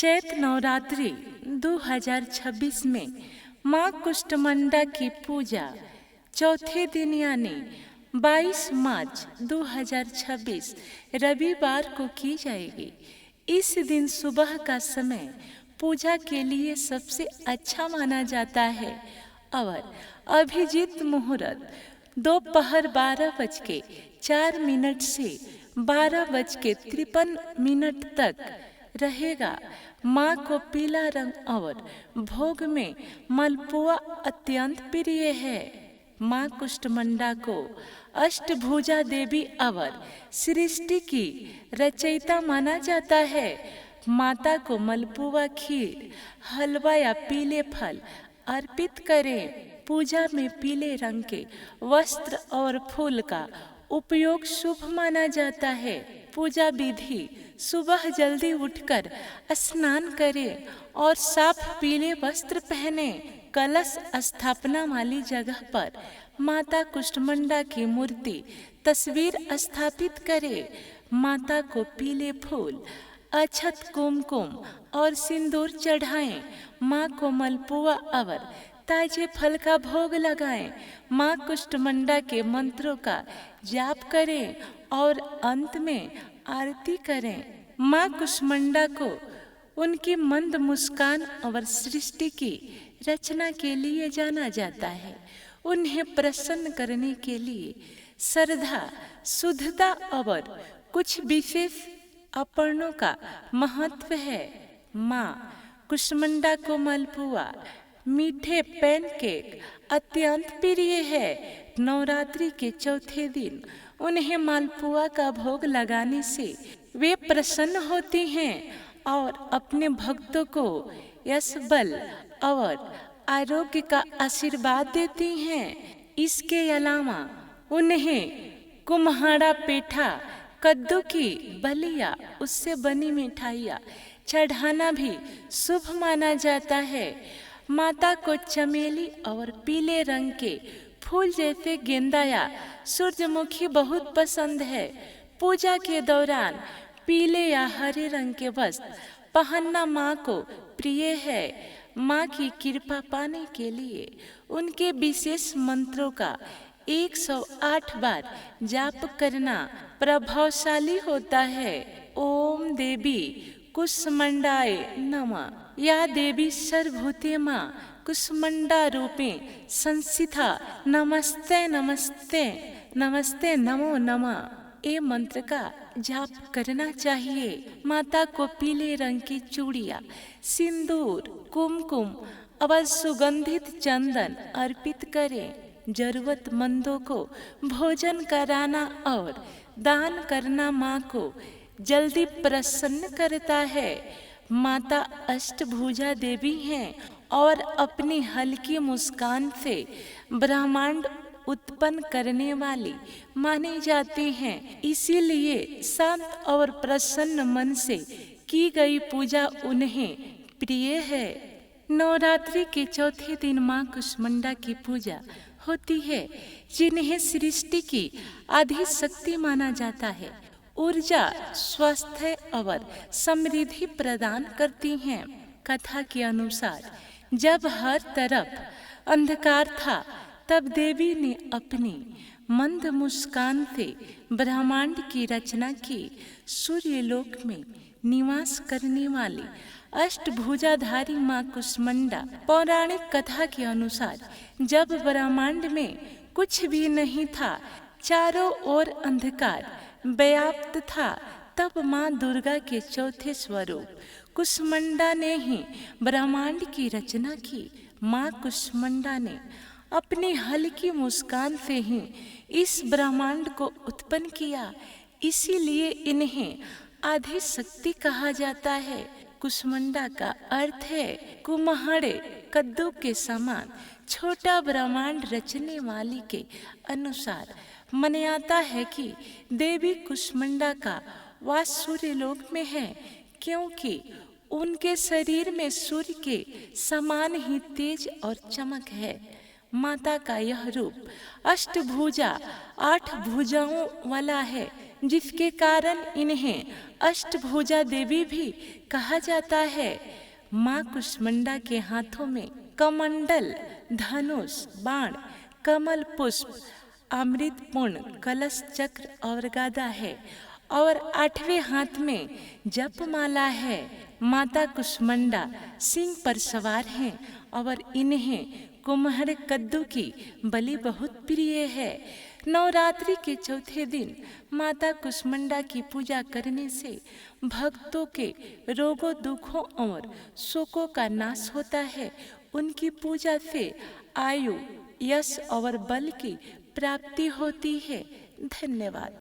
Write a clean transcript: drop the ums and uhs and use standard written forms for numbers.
चैत नवरात्रि 2026 में माँ कुष्टमंडा की पूजा चौथे दिन यानी 22 मार्च 2026 रविवार को की जाएगी। इस दिन सुबह का समय पूजा के लिए सबसे अच्छा माना जाता है और अभिजीत मुहूर्त दोपहर 12:04 से 12:53 तक रहेगा। माँ को पीला रंग और भोग में मलपुआ अत्यंत प्रिय है। माँ कुष्टमंडा को अष्टभुजा देवी और सृष्टि की रचयिता माना जाता है। माता को मलपुआ, खीर, हलवा या पीले फल अर्पित करें। पूजा में पीले रंग के वस्त्र और फूल का उपयोग शुभ माना जाता है। पूजा विधि: सुबह जल्दी उठकर स्नान करें और साफ पीले वस्त्र पहने। कलश स्थापना वाली जगह पर माता कुष्टमंडा की मूर्ति तस्वीर स्थापित करें। माता को पीले फूल, अक्षत, कुमकुम और सिंदूर चढ़ाएं। माँ को मलपुआ और ताजे फल का भोग लगाएं। माँ कुष्टमंडा के मंत्रों का जाप करें और अंत में आरती करें। माँ कुष्टमंडा को उनकी मंद मुस्कान और सृष्टि की रचना के लिए जाना जाता है। उन्हें प्रसन्न करने के लिए श्रद्धा, शुद्धता और कुछ विशेष अर्पणों का महत्व है। माँ कुष्टमंडा को मलपुआ, मीठे पैनकेक अत्यंत प्रिय है। नवरात्रि के चौथे दिन उन्हें मालपुआ का भोग लगाने से वे प्रसन्न होती हैं और अपने भक्तों को यश, बल और आरोग्य का आशीर्वाद देती हैं। इसके अलावा उन्हें कुम्हाड़ा, पेठा, कद्दू की बलिया, उससे बनी मिठाइयाँ चढ़ाना भी शुभ माना जाता है। माता को चमेली और पीले रंग के फूल जैसे गेंदा या सूरजमुखी बहुत पसंद है। पूजा के दौरान पीले या हरे रंग के वस्त्र पहनना माँ को प्रिय है। माँ की कृपा पाने के लिए उनके विशेष मंत्रों का 108 बार जाप करना प्रभावशाली होता है। ओम देवी कुष्टमंडाय नमः। या देवी सर्वभूते माँ कुष्टमंडा रूपे संस्थिता नमस्ते नमस्ते नमस्ते नमो नमः। ये मंत्र का जाप करना चाहिए। माता को पीले रंग की चूड़ियाँ, सिंदूर, कुमकुम और सुगंधित चंदन अर्पित करें। जरूरतमंदों को भोजन कराना और दान करना माँ को जल्दी प्रसन्न करता है। माता अष्टभुजा देवी हैं और अपनी हल्की मुस्कान से ब्रह्मांड उत्पन्न करने वाली मानी जाती हैं। इसीलिए शांत और प्रसन्न मन से की गई पूजा उन्हें प्रिय है। नवरात्रि के चौथे दिन माँ कुष्टमंडा की पूजा होती है, जिन्हें सृष्टि की आदि शक्ति माना जाता है। ऊर्जा, स्वास्थ्य और समृद्धि प्रदान करती हैं। कथा के अनुसार जब हर तरफ अंधकार था, तब देवी ने अपनी मंद मुस्कान से ब्रह्मांड की रचना की। सूर्यलोक में निवास करने वाली अष्टभुजाधारी माँ कुष्टमंडा पौराणिक कथा के अनुसार जब ब्रह्मांड में कुछ भी नहीं था, चारों ओर अंधकार व्याप्त था, तब माँ दुर्गा के चौथे स्वरूप कुष्टमंडा ने ही ब्रह्मांड की रचना की। माँ कुष्टमंडा ने अपनी हल्की मुस्कान से ही इस ब्रह्मांड को उत्पन्न किया। इसीलिए इन्हें आदि शक्ति कहा जाता है। कुष्टमंडा का अर्थ है कुम्हाड़े, कद्दू के समान छोटा ब्रह्मांड रचने वाली के अनुसार मान्यता है कि देवी कुष्टमंडा का वास सूर्यलोक में है, क्योंकि उनके शरीर में सूर्य के समान ही तेज और चमक है। माता का यह रूप अष्टभुजा, 8 भुजाओं वाला है, जिसके कारण इन्हें अष्टभुजा देवी भी कहा जाता है। माँ कुष्मांडा के हाथों में कमंडल, धनुष, बाण, कमल पुष्प, अमृतपूर्ण कलश चक्र और गदा है और 8वें हाथ में जपमाला है। माता कुष्मांडा सिंह पर सवार हैं और इन्हें कुम्हड़ कद्दू की बलि बहुत प्रिय है। नवरात्रि के चौथे दिन माता कुष्मांडा की पूजा करने से भक्तों के रोगों, दुखों और शोकों का नाश होता है। उनकी पूजा से आयु, यश और बल की प्राप्ति होती है। धन्यवाद।